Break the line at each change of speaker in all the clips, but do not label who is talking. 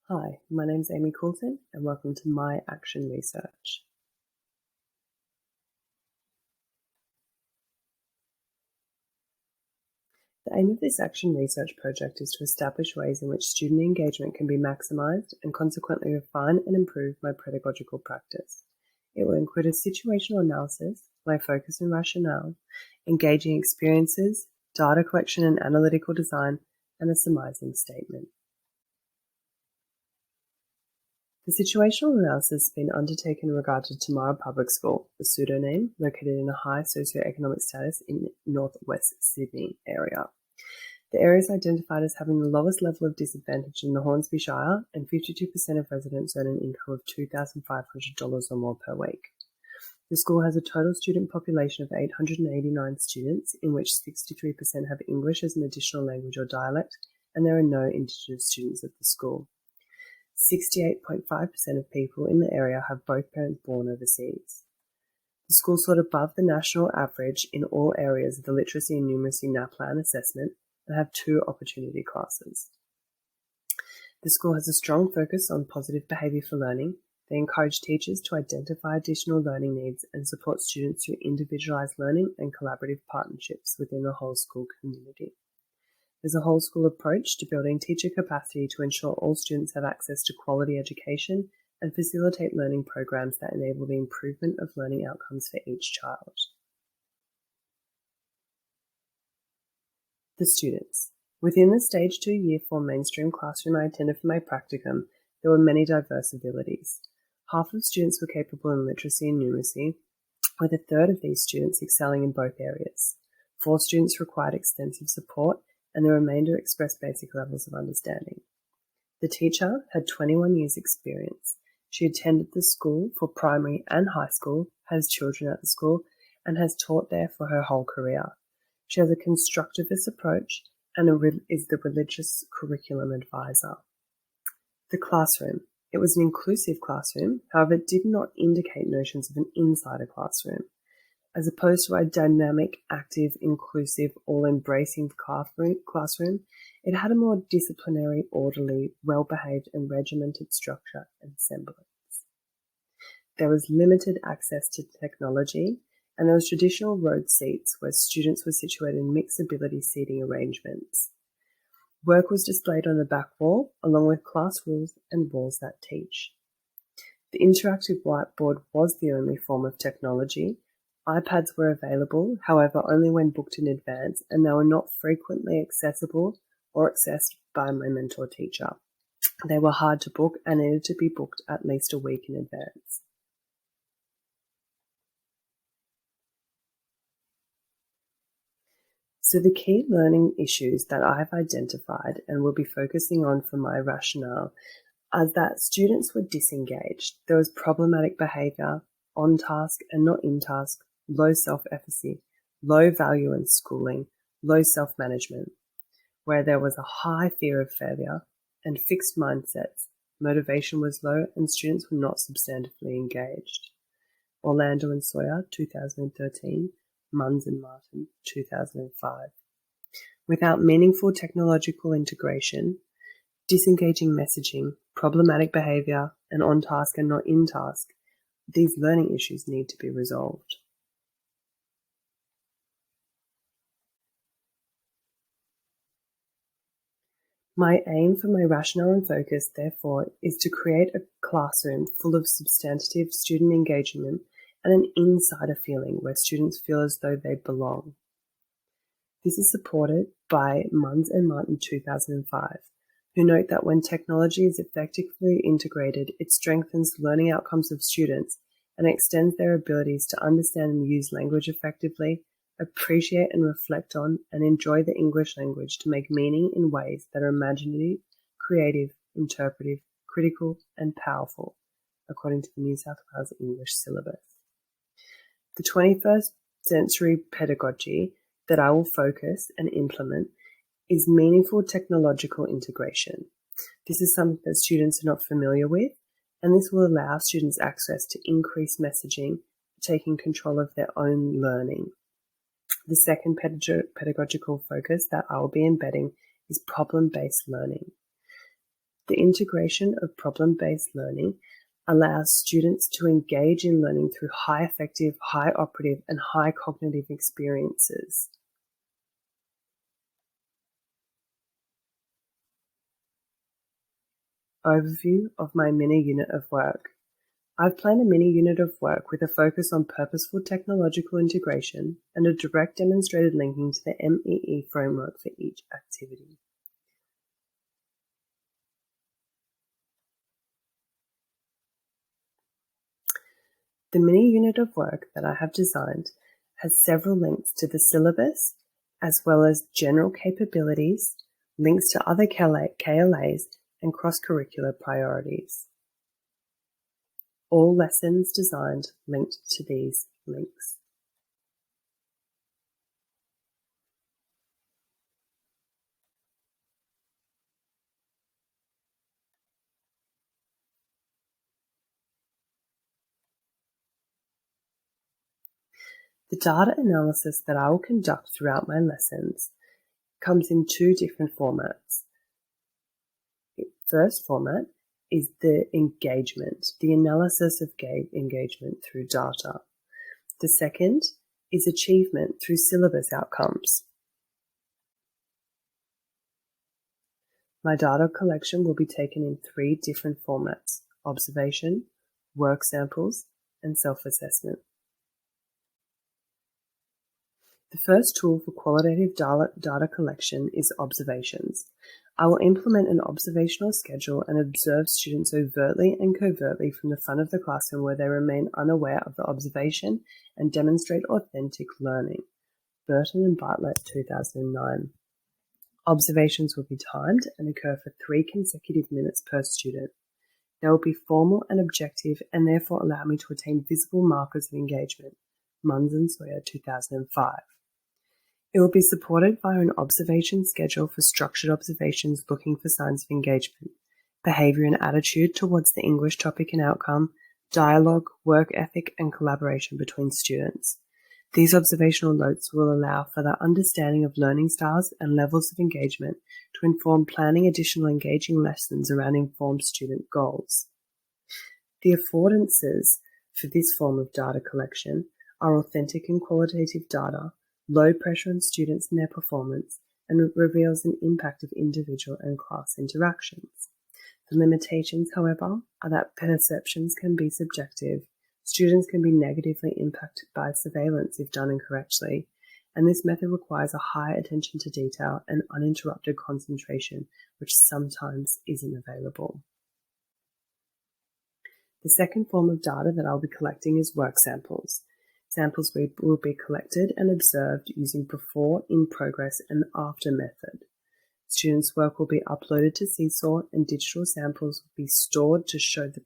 Hi, my name's Amy Coulton and welcome to My Action Research. The aim of this action research project is to establish ways in which student engagement can be maximised and consequently refine and improve my pedagogical practice. It will include a situational analysis, my focus and rationale, engaging experiences, data collection and analytical design, and a surmising statement. The situational analysis has been undertaken in regard to Tamara Public School, a pseudonym located in a high socioeconomic status in northwest Sydney area. The area is identified as having the lowest level of disadvantage in the Hornsby Shire, and 52% of residents earn an income of $2,500 or more per week. The school has a total student population of 889 students, in which 63% have English as an additional language or dialect, and there are no Indigenous students at the school. 68.5% of people in the area have both parents born overseas. The school scored above the national average in all areas of the literacy and numeracy NAPLAN assessment and have 2 opportunity classes. The school has a strong focus on positive behaviour for learning. They encourage teachers to identify additional learning needs and support students through individualised learning and collaborative partnerships within the whole school community. There's a whole school approach to building teacher capacity to ensure all students have access to quality education and facilitate learning programs that enable the improvement of learning outcomes for each child. The students. Within the Stage 2 Year 4 mainstream classroom I attended for my practicum, there were many diverse abilities. Half of students were capable in literacy and numeracy, with a third of these students excelling in both areas. 4 students required extensive support, and the remainder expressed basic levels of understanding. The teacher had 21 years' experience. She attended the school for primary and high school, has children at the school, and has taught there for her whole career. She has a constructivist approach and is the religious curriculum advisor. The classroom. It was an inclusive classroom, however it did not indicate notions of an insider classroom. As opposed to a dynamic, active, inclusive, all-embracing classroom, it had a more disciplinary, orderly, well-behaved and regimented structure and semblance. There was limited access to technology, and there was traditional road seats where students were situated in mixed ability seating arrangements. Work was displayed on the back wall, along with class rules and walls that teach. The interactive whiteboard was the only form of technology. iPads were available, however only when booked in advance, and they were not frequently accessible or accessed by my mentor teacher. They were hard to book and needed to be booked at least a week in advance. So the key learning issues that I've identified and will be focusing on for my rationale are that students were disengaged. There was problematic behaviour, on task and not in task, low self-efficacy, low value in schooling, low self-management, where there was a high fear of failure and fixed mindsets. Motivation was low and students were not substantively engaged. Orlando and Sawyer, 2013, Munns and Martin, 2005. Without meaningful technological integration, disengaging messaging, problematic behaviour, and on task and not in task, these learning issues need to be resolved. My aim for my rationale and focus, therefore, is to create a classroom full of substantive student engagement and an insider feeling where students feel as though they belong. This is supported by Munns and Martin 2005, who note that when technology is effectively integrated, it strengthens learning outcomes of students and extends their abilities to understand and use language effectively, appreciate and reflect on and enjoy the English language to make meaning in ways that are imaginative, creative, interpretive, critical, and powerful, according to the New South Wales English syllabus. The 21st century pedagogy that I will focus and implement is meaningful technological integration. This is something that students are not familiar with, and this will allow students access to increased messaging, taking control of their own learning. The second pedagogical focus that I will be embedding is problem-based learning. The integration of problem-based learning allows students to engage in learning through high affective, high operative, and high cognitive experiences. Overview of my mini unit of work. I've planned a mini unit of work with a focus on purposeful technological integration and a direct demonstrated linking to the MEE framework for each activity. The mini unit of work that I have designed has several links to the syllabus, as well as general capabilities, links to other KLAs, and cross-curricular priorities. All lessons designed linked to these links. The data analysis that I will conduct throughout my lessons comes in two different formats. The first format is the engagement, the analysis of engagement through data. The second is achievement through syllabus outcomes. My data collection will be taken in three different formats: observation, work samples, and self-assessment. The first tool for qualitative data collection is observations. I will implement an observational schedule and observe students overtly and covertly from the front of the classroom where they remain unaware of the observation and demonstrate authentic learning. Burton and Bartlett, 2009. Observations will be timed and occur for 3 consecutive minutes per student. They will be formal and objective and therefore allow me to attain visible markers of engagement. Munns and Sawyer, 2005. It will be supported by an observation schedule for structured observations looking for signs of engagement, behaviour and attitude towards the English topic and outcome, dialogue, work ethic, and collaboration between students. These observational notes will allow for the understanding of learning styles and levels of engagement to inform planning additional engaging lessons around informed student goals. The affordances for this form of data collection are authentic and qualitative data, low pressure on students and their performance, and it reveals an impact of individual and class interactions. The limitations, however, are that perceptions can be subjective, students can be negatively impacted by surveillance if done incorrectly, and this method requires a high attention to detail and uninterrupted concentration, which sometimes isn't available. The second form of data that I'll be collecting is work samples. Samples will be collected and observed using before, in progress, and after method. Students' work will be uploaded to Seesaw, and digital samples will be stored to show the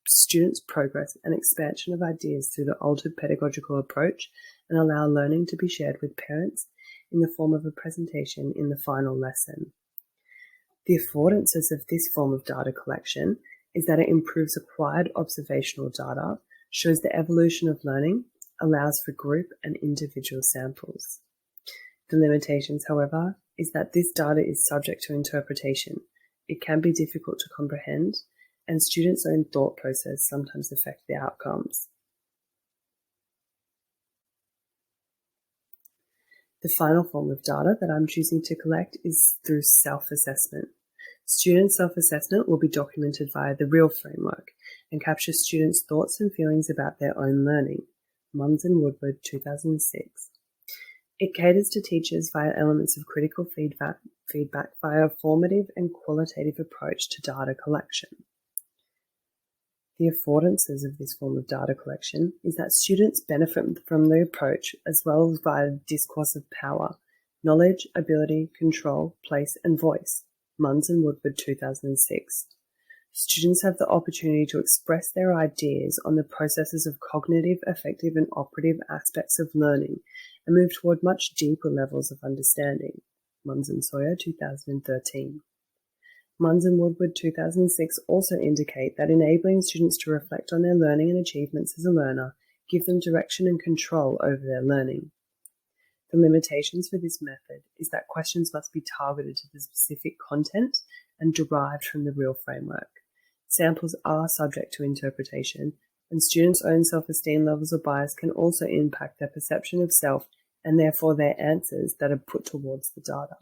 students' progress and expansion of ideas through the altered pedagogical approach and allow learning to be shared with parents in the form of a presentation in the final lesson. The affordances of this form of data collection is that it improves acquired observational data, shows the evolution of learning, allows for group and individual samples. The limitations, however, is that this data is subject to interpretation. It can be difficult to comprehend, and students' own thought process sometimes affect the outcomes. The final form of data that I'm choosing to collect is through self-assessment. Student self-assessment will be documented via the REAL framework and capture students' thoughts and feelings about their own learning. Munns and Woodward, 2006. It caters to teachers via elements of critical feedback via a formative and qualitative approach to data collection. The affordances of this form of data collection is that students benefit from the approach as well as via the discourse of power, knowledge, ability, control, place, and voice. Munns and Woodward, 2006. Students have the opportunity to express their ideas on the processes of cognitive, affective, and operative aspects of learning and move toward much deeper levels of understanding. Munns and Sawyer, 2013. Munns and Woodward, 2006 also indicate that enabling students to reflect on their learning and achievements as a learner give them direction and control over their learning. The limitations for this method is that questions must be targeted to the specific content and derived from the real framework. Samples are subject to interpretation, and students' own self-esteem levels of bias can also impact their perception of self and therefore their answers that are put towards the data.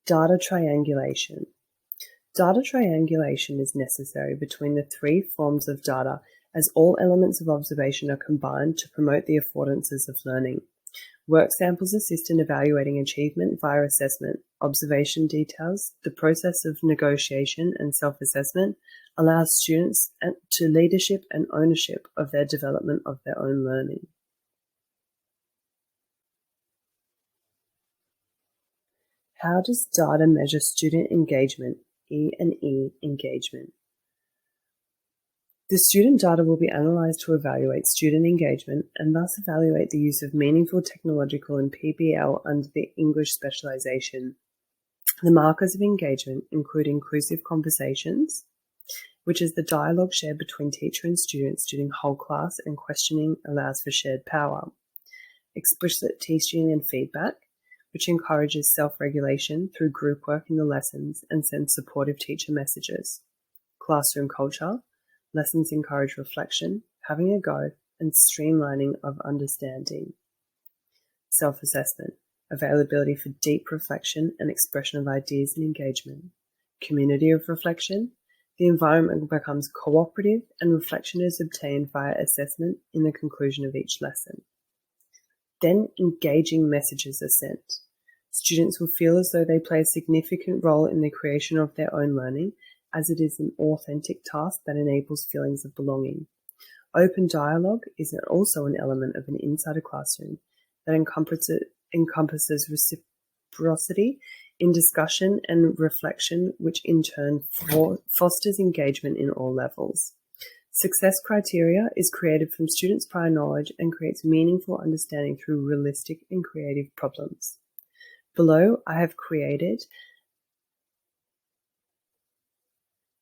Data triangulation. Data triangulation is necessary between the three forms of data as all elements of observation are combined to promote the affordances of learning. Work samples assist in evaluating achievement via assessment. Observation details the process of negotiation and self-assessment, allows students to leadership and ownership of their development of their own learning. How does data measure student engagement, E&E engagement? The student data will be analysed to evaluate student engagement and thus evaluate the use of meaningful technological and PBL under the English specialisation. The markers of engagement include inclusive conversations, which is the dialogue shared between teacher and students during whole class and questioning allows for shared power. Explicit teaching and feedback, which encourages self-regulation through group work in the lessons and sends supportive teacher messages. Classroom culture, lessons encourage reflection, having a go, and streamlining of understanding. Self-assessment, availability for deep reflection and expression of ideas and engagement. Community of reflection, the environment becomes cooperative and reflection is obtained via assessment in the conclusion of each lesson. Then engaging messages are sent. Students will feel as though they play a significant role in the creation of their own learning, as it is an authentic task that enables feelings of belonging. Open dialogue is also an element of an inside a classroom that encompasses reciprocity in discussion and reflection, which in turn fosters engagement in all levels. Success criteria is created from students' prior knowledge and creates meaningful understanding through realistic and creative problems. Below, I have created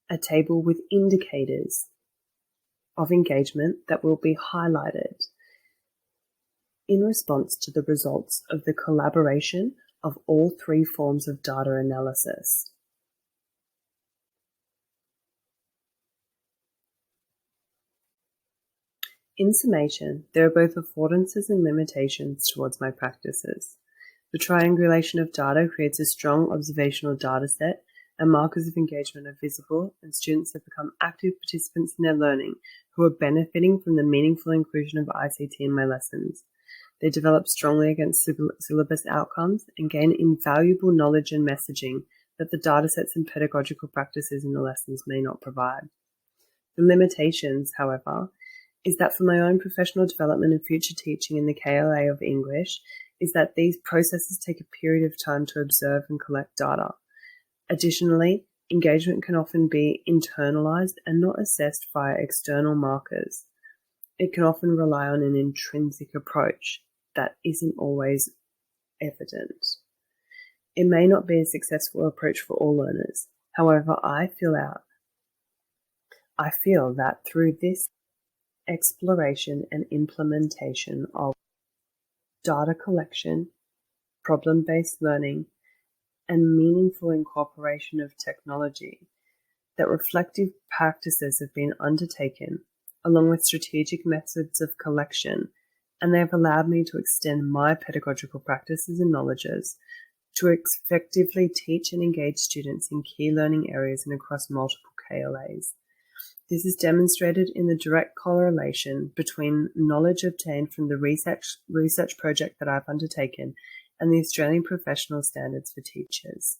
a table with indicators of engagement that will be highlighted in response to the results of the collaboration of all three forms of data analysis. In summation, there are both affordances and limitations towards my practices. The triangulation of data creates a strong observational data set and markers of engagement are visible and students have become active participants in their learning who are benefiting from the meaningful inclusion of ICT in my lessons. They develop strongly against syllabus outcomes and gain invaluable knowledge and messaging that the datasets and pedagogical practices in the lessons may not provide. The limitations, however, is that for my own professional development and future teaching in the KLA of English, is that these processes take a period of time to observe and collect data. Additionally, engagement can often be internalized and not assessed via external markers. It can often rely on an intrinsic approach that isn't always evident. It may not be a successful approach for all learners. However, I feel that through this exploration and implementation of data collection, problem-based learning, and meaningful incorporation of technology, that reflective practices have been undertaken, along with strategic methods of collection, and they have allowed me to extend my pedagogical practices and knowledges to effectively teach and engage students in key learning areas and across multiple KLAs. This is demonstrated in the direct correlation between knowledge obtained from the research project that I've undertaken and the Australian Professional Standards for Teachers.